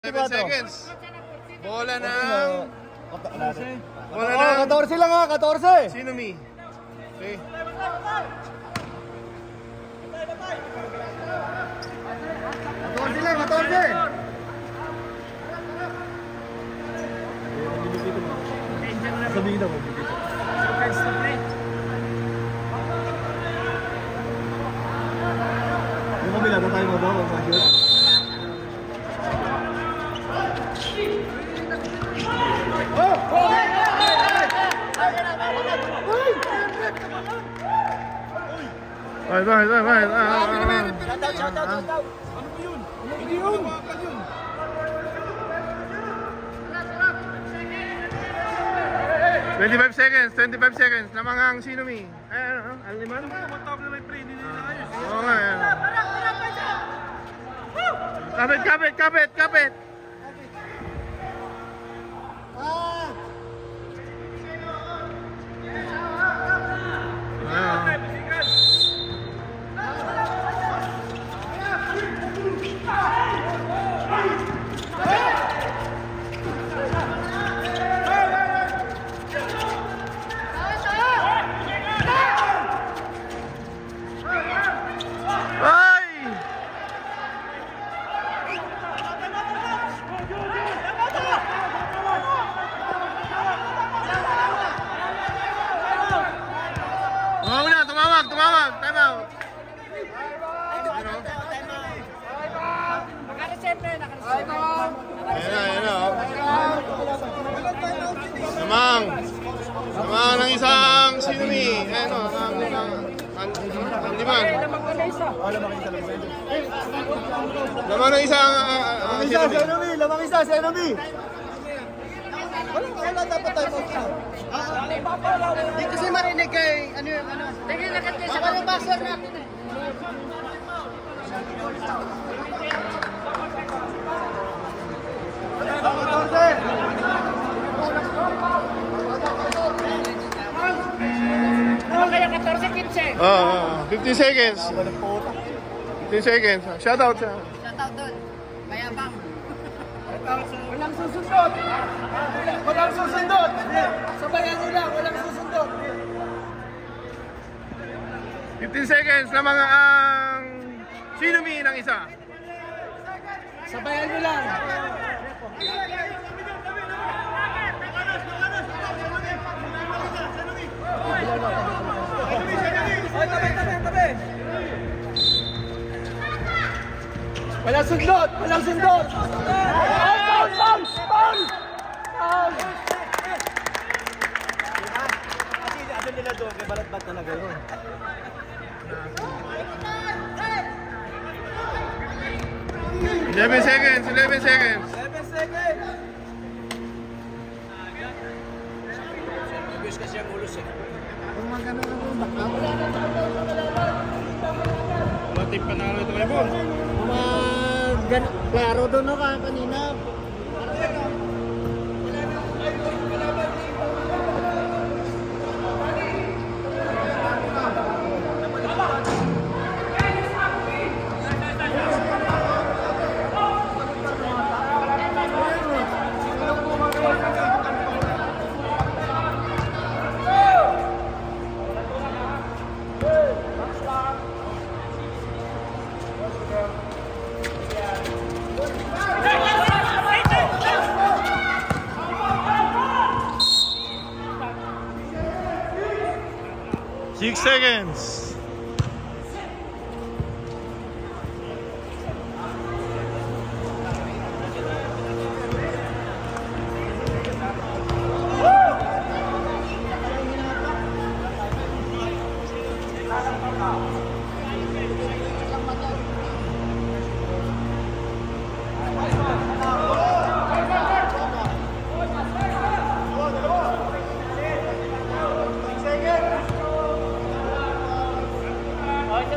7 seconds. Bola ng... Bola ng... 14 lang ha, 14. Sino mi? Okay. Sila, 14. Sabihin ako. Yung kabila, tayo mo ba? Mag-shoot? Bye. Shout out. Hindi yun. 25 seconds. Namangang sino mi? Aliman? Oo nga. Kapit. Tumawag. Time out. Ayan na. Samang ng isang sinumi. Ayan o. Ang liman. Lamang ng isang sinumi. Lamang isa, sinumi. Wala dapat tayo mag-isa. Hindi kasi marinig kay ano. Tingin na kayo sa mga basher natin eh. Ano kaya 14-15? 15 seconds. 15 seconds. Shout out siya. Shout out doon. Mayabang. Walang susundot. Sabayan nyo lang, walang susundot. 15 seconds lamang ang sinumi ng isa. Sabayan nyo lang. Tabi. Walang sundot. Foul! Kasi nila doon, kay balat-bat talaga yun. Eleven seconds. Nabiyos kasi ang ulos eh. Matip panalo ito kayo po. Klaro doon no ka kanina. Six seconds. Okay,